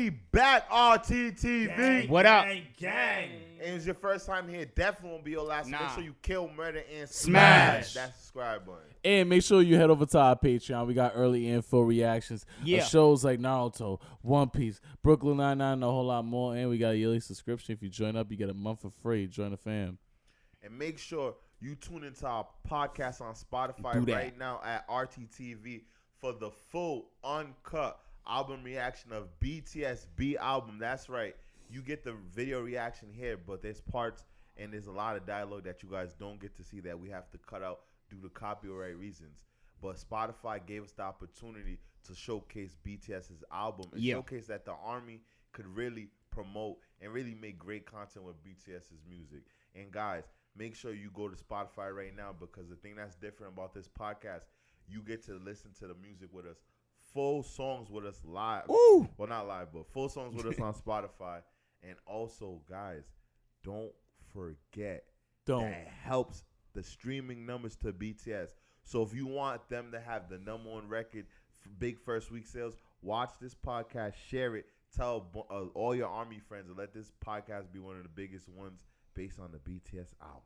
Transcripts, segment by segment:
We back, RTTV. Gang, What up? Gang. And it's your first time here. Definitely won't be your last. Nah. Make sure you kill, murder, and Smash. that subscribe button. And make sure you head over to our Patreon. We got early info reactions Yeah. of shows like Naruto, One Piece, Brooklyn Nine-Nine, and a whole lot more. And we got a yearly subscription. If you join up, you get a month for free. Join the fam. And make sure you tune into our podcast on Spotify Do that. right now at RTTV for the full uncut album reaction of BTS B album. That's right. You get the video reaction here, but there's parts and there's a lot of dialogue that you guys don't get to see that we have to cut out due to copyright reasons. But Spotify gave us the opportunity to showcase BTS's album and showcase that the Army could really promote and really make great content with BTS's music. And guys, make sure you go to Spotify right now, because the thing that's different about this podcast, you get to listen to the music with us, full songs with us live. Woo! Well, not live, but full songs with us on Spotify. And also, guys, don't forget that it helps the streaming numbers to BTS. So if you want them to have the #1 record, big first week sales, watch this podcast, share it, tell all your Army friends, and let this podcast be one of the biggest ones based on the BTS album.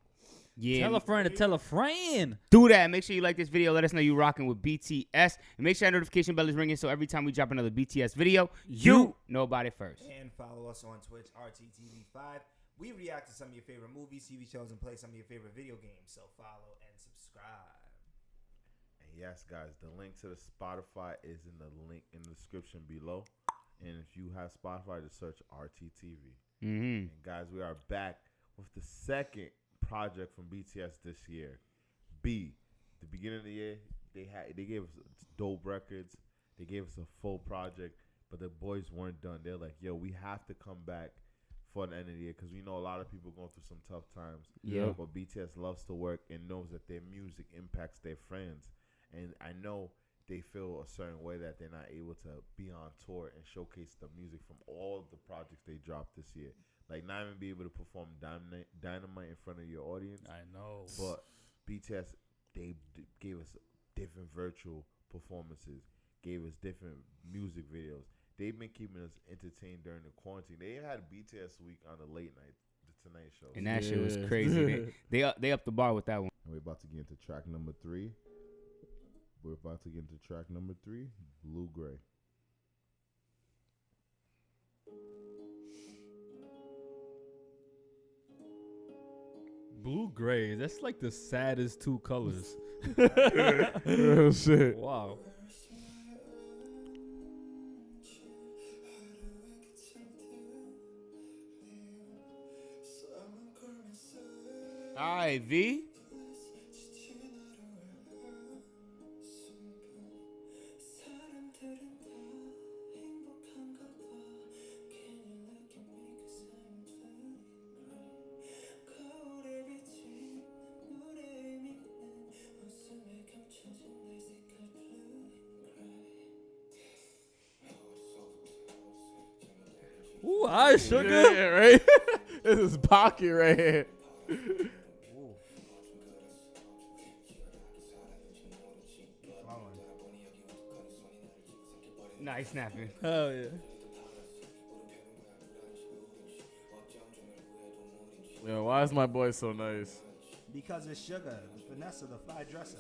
Yeah. Tell a friend to tell a friend. Do that. Make sure you like this video. Let us know you rocking with BTS. And make sure that notification bell is ringing so every time we drop another BTS video, you know about it first. And follow us on Twitch, RTTV5. We react to some of your favorite movies, TV shows, and play some of your favorite video games. So follow and subscribe. And yes, guys, the link to the Spotify is in the link in the description below. And if you have Spotify, just search RTTV. Mm-hmm. And guys, we are back with the second project from BTS this year. B. The beginning of the year, they gave us dope records. They gave us a full project, but the boys weren't done. They're like, yo, we have to come back for the end of the year, because we know a lot of people going through some tough times. Yeah. But BTS loves to work and knows that their music impacts their friends. And I know they feel a certain way that they're not able to be on tour and showcase the music from all of the projects they dropped this year. Like, not even be able to perform Dynamite in front of your audience. I know. But BTS, they gave us different virtual performances, gave us different music videos. They've been keeping us entertained during the quarantine. They even had BTS week on the late night, the Tonight Show. And that shit was crazy. they upped the bar with that one. And we're about to get into track number 3. Blue Gray. Blue gray. That's like the saddest two colors. Real shit. Wow. All right, V. Ooh, I sugar. Yeah, right? This is pocket right here. Nice snapping. Hell yeah. Yo, why is my boy so nice? Because it's Sugar, Vanessa, the fly dresser.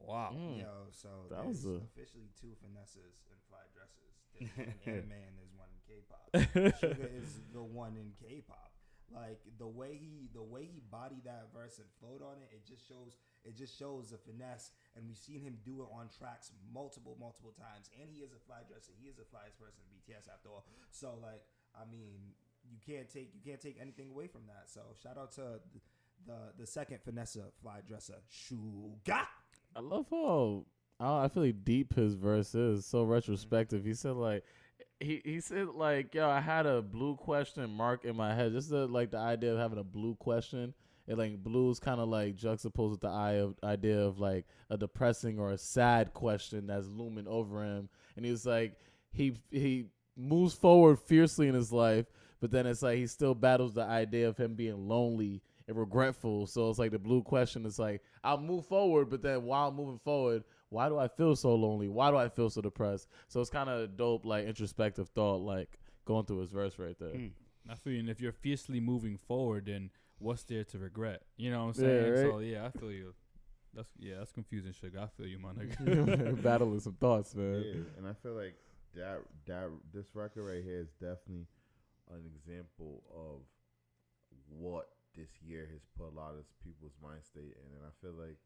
Wow. Yo, so That there's was officially 2 Vanessas and fly dresses. There's one in anime and there's one in K-pop. Sugar is the one in K-pop. Like the way he bodied that verse and flowed on it, it just shows the finesse. And we've seen him do it on tracks multiple times. And he is a fly dresser. He is the flyest person in BTS after all. So like, I mean, you can't take anything away from that. So shout out to the second Vanessa fly dresser, Suga. I love how I feel like deep his verse is. So retrospective. He said like he said like, yo, I had a blue question mark in my head. Just like the idea of having a blue question. And like blue's kind of like juxtaposed with the idea of like a depressing or a sad question that's looming over him. And he was like, he moves forward fiercely in his life, but then it's like he still battles the idea of him being lonely and regretful. So it's like the blue question is like, I'll move forward, but then while moving forward, why do I feel so lonely? Why do I feel so depressed? So it's kind of dope, like introspective thought, like going through his verse right there. I feel you. And if you're fiercely moving forward, then what's there to regret? You know what I'm saying? Yeah, right? So yeah, I feel you. That's confusing, sugar. I feel you, my nigga. Battling some thoughts, man. Yeah, and I feel like that this record right here is definitely an example of what this year has put a lot of people's mind state in, and I feel like,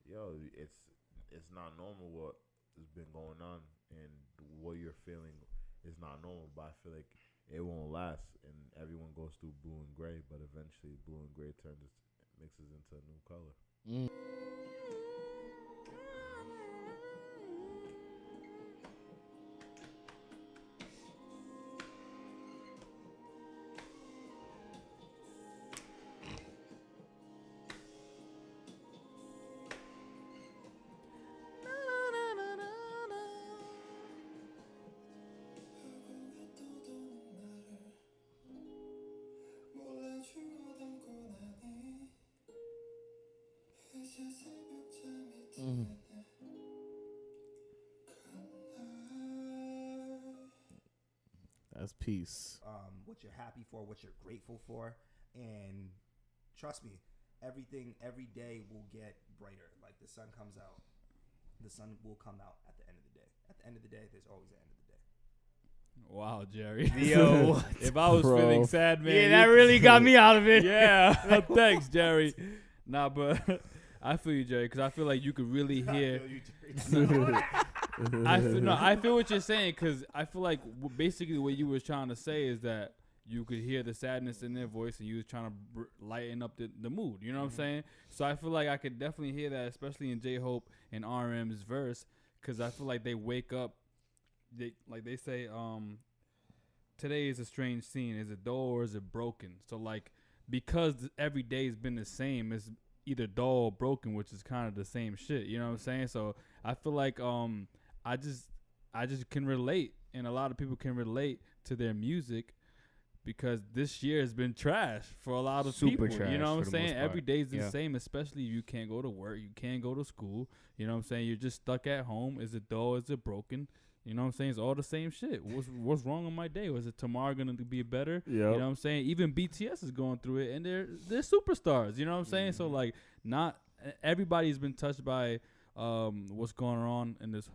yo, it's not normal what has been going on, and what you're feeling is not normal. But I feel like it won't last, and everyone goes through blue and gray, but eventually blue and gray mixes into a new color. That's peace. What you're happy for, what you're grateful for, and trust me, everything every day will get brighter. Like the sun comes out, the sun will come out at the end of the day. At the end of the day, there's always the end of the day. Wow, Jerry. Yo, if I was Bro. feeling sad, man. yeah, that really got me out of it. Yeah. Thanks, Jerry. Nah, but I feel you, Jerry, because I feel like you could really hear. I feel what you're saying, because I feel like basically what you was trying to say is that you could hear the sadness in their voice, and you was trying to lighten up the mood. You know what I'm saying? So I feel like I could definitely hear that, especially in J-Hope and RM's verse, because I feel like they wake up, they say, today is a strange scene. Is it dull or is it broken? So like, because every day has been the same, it's either dull or broken, which is kind of the same shit. You know what I'm saying? So I feel like I just can relate, and a lot of people can relate to their music, because this year has been trash for a lot of Super people. trash You know what for I'm the most saying? part. Every day is the Yeah. same, especially if you can't go to work, you can't go to school. You know what I'm saying? You're just stuck at home. Is it dull? Is it broken? You know what I'm saying? It's all the same shit. What's wrong on my day? Was it tomorrow gonna be better? Yep. You know what I'm saying? Even BTS is going through it, and they're superstars. You know what I'm saying? So like, not everybody's been touched by what's going on in this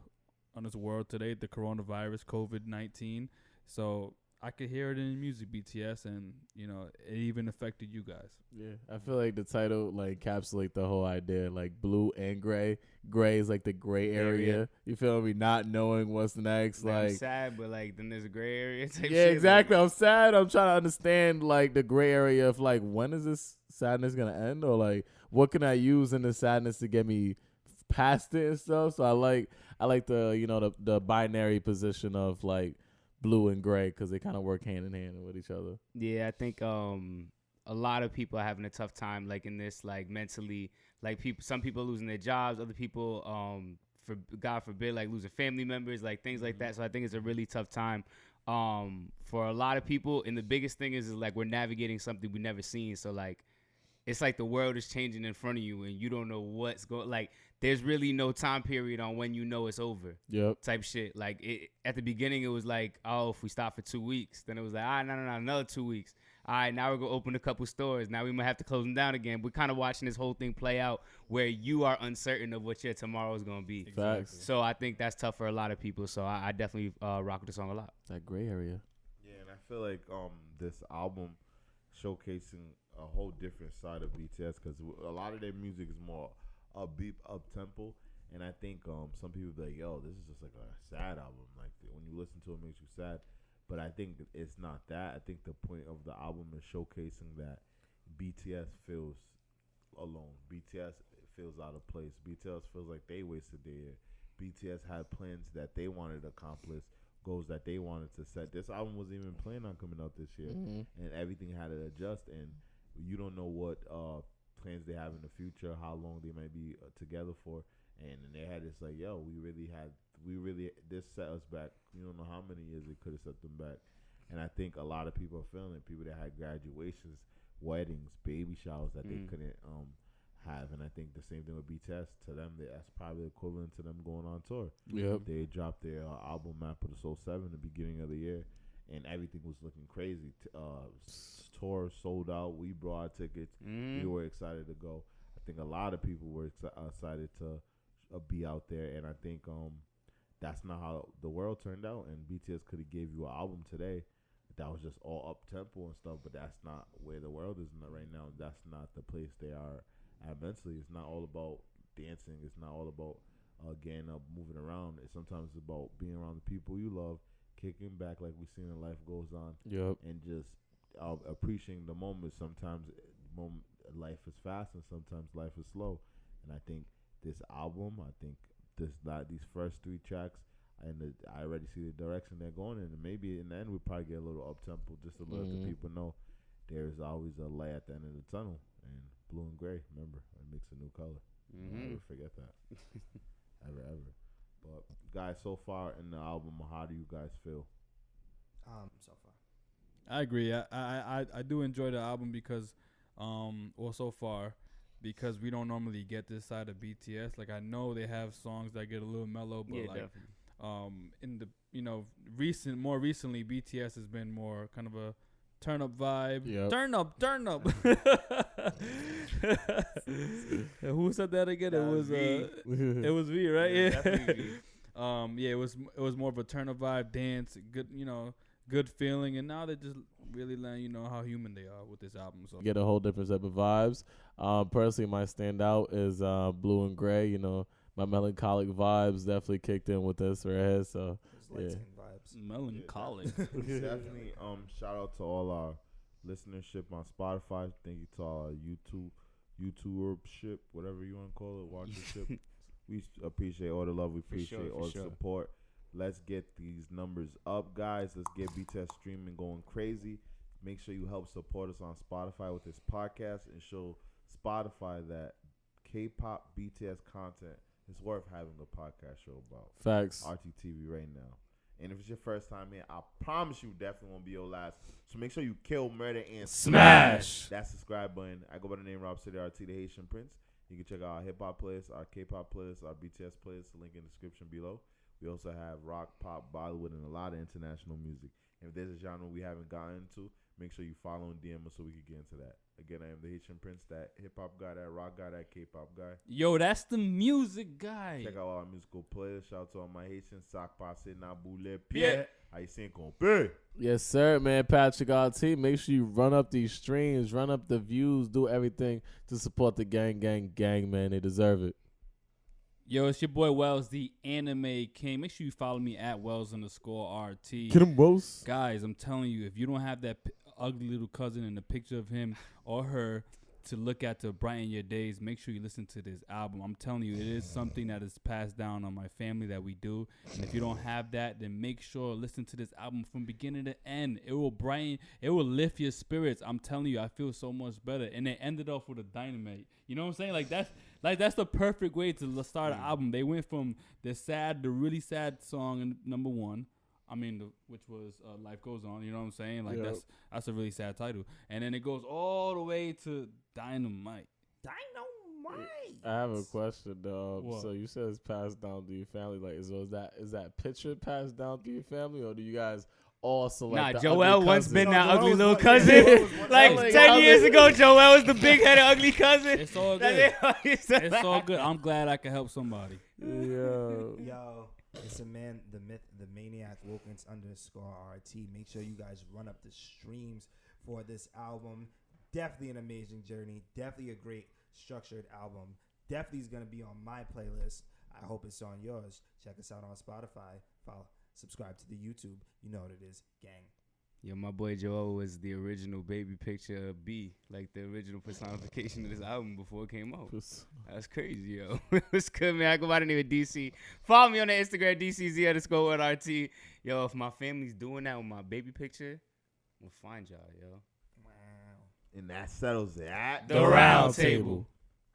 world today, the coronavirus, COVID-19. So I could hear it in the music, BTS, and you know, it even affected you guys. Yeah, I feel like the title like encapsulate the whole idea, like blue and gray. Gray is like the gray area. You feel me? Not knowing what's next. Like, I'm Like, sad, but like then there's a gray area type yeah, shit. exactly. I'm sad. I'm trying to understand like the gray area of like, when is this sadness gonna end, or like what can I use in the sadness to get me past it and stuff. So I like the the binary position of like blue and gray, because they kind of work hand in hand with each other. Yeah, I think a lot of people are having a tough time, like in this, like mentally, like some people are losing their jobs, other people, for God forbid, like losing family members, like things like that. So I think it's a really tough time for a lot of people. And the biggest thing is like we're navigating something we've never seen. So like, it's like the world is changing in front of you, and you don't know what's going. Like, there's really no time period on when you know it's over. Yep. Type shit. Like at the beginning, it was like, oh, if we stop for 2 weeks, then it was like, no, another 2 weeks. All right, now we're gonna open a couple stores. Now we might have to close them down again. We're kind of watching this whole thing play out, where you are uncertain of what your tomorrow is gonna be. Facts. So I think that's tough for a lot of people. So I definitely rock with the song a lot. That gray area. Yeah, and I feel like this album showcasing a whole different side of BTS, because a lot of their music is more upbeat, up tempo, and I think some people be like, yo, this is just like a sad album. Like when you listen to it, it makes you sad. But I think it's not that. I think the point of the album is showcasing that BTS feels alone. BTS feels out of place. BTS feels like they wasted their year. BTS had plans that they wanted to accomplish, goals that they wanted to set. This album wasn't even planned on coming out this year, and everything had to adjust. And you don't know what plans they have in the future, how long they might be together for. And they had this like, yo, we really this set us back. You don't know how many years it could have set them back. And I think a lot of people are feeling it. People that had graduations weddings, baby showers that they Mm. couldn't have. And I think the same thing with BTS. To them, that's probably equivalent to them going on tour. Yep. They dropped their album Map of the Soul 7 the beginning of the year, and everything was looking crazy. Tour sold out. We brought our tickets. Mm. We were excited to go. I think a lot of people were excited to be out there, and I think that's not how the world turned out. And BTS could have gave you an album today that was just all up tempo and stuff, but that's not where the world is right now. That's not the place they are at mentally. It's not all about dancing. It's not all about getting up, moving around. It's sometimes about being around the people you love, kicking back like we've seen in Life Goes On, Yep. and just appreciating the moment. Sometimes life is fast and sometimes life is slow. And I think this album, these first 3 tracks, and I already see the direction they're going in. And maybe in the end, we'll probably get a little up tempo just to let the people know there's always a light at the end of the tunnel. And blue and gray, remember, it makes a new color. Mm-hmm. Never forget that. ever. But guys, so far in the album, how do you guys feel? So far. I agree. I do enjoy the album because, so far, because we don't normally get this side of BTS. Like I know they have songs that get a little mellow, but Definitely. in the more recently, BTS has been more kind of a turn up vibe. Yep. Turn up. Who said that again? It was V. it was V, right? Yeah, Yeah. definitely V. It was more of a turn up vibe, dance, good feeling, and now they're just really letting you know how human they are with this album. So Get a whole different type of vibes. Personally, my standout is blue and gray. You know, my melancholic vibes definitely kicked in with this right here. So It's light skin vibes. melancholic. Definitely. Shout out to all our listenership on Spotify. Thank you to all our YouTubership, whatever you want to call it, watchership. We appreciate all the love. We appreciate all the support. Let's get these numbers up, guys. Let's get BTS streaming going crazy. Make sure you help support us on Spotify with this podcast and show Spotify that K-pop BTS content is worth having a podcast show about. facts. RTTV right now. And if it's your first time here, I promise you definitely won't be your last. So make sure you kill, murder, and Smash that subscribe button. I go by the name Robcityrt, the Haitian Prince. You can check out our hip-hop playlist, our K-pop playlist, our BTS playlist. The link in the description below. We also have rock, pop, Bollywood, and a lot of international music. And if there's a genre we haven't gotten into, make sure you follow and DM us so we can get into that. Again, I am the Haitian Prince, that hip-hop guy, that rock guy, that K-pop guy. Yo, that's the music guy. Check out all our musical playlists. Shout out to all my Haitians. Sac passe na boule pied. How you saying, compé? Yes, sir, man. Patricrt. Make sure you run up these streams, run up the views, do everything to support the gang, man. They deserve it. Yo, it's your boy Wells, the anime king. Make sure you follow me at Wells_RT. Get him, Rose. Guys, I'm telling you, if you don't have that ugly little cousin and a picture of him or her to look at to brighten your days, make sure you listen to this album. I'm telling you, it is something that is passed down on my family that we do. And if you don't have that, then make sure listen to this album from beginning to end. It will brighten, it will lift your spirits. I'm telling you, I feel so much better. And they ended off with a dynamite. You know what I'm saying? That's the perfect way to start an album. They went from the really sad song in number 1. Which was Life Goes On. You know what I'm saying? Like Yep. that's a really sad title. And then it goes all the way to Dynamite. I have a question, dog. What? So you said it's passed down to your family. Like, is that picture passed down to your family, or do you guys all select? Nah, the Joel ugly once cousin? been No, that Joel ugly was little one- cousin. Joel was one- Like Like, 10 how years they- ago, Joel was the big-headed ugly cousin. It's all That's good. it. He said It's all that. good. I'm glad I could help somebody. Yo. Yo, it's a man, the myth, the maniac, Wilkins_RT. Make sure you guys run up the streams for this album. Definitely an amazing journey. Definitely a great structured album. Definitely is going to be on my playlist. I hope it's on yours. Check us out on Spotify. Follow, subscribe to the YouTube. You know what it is, gang. Yo, my boy Joel was the original baby picture of B, like the original personification of this album before it came out. That's crazy, yo. What's good, man? I go by the name of DC. Follow me on the Instagram, DCZ_RT. Yo, if my family's doing that with my baby picture, we'll find y'all, yo. Wow. And that settles it. The Round Table.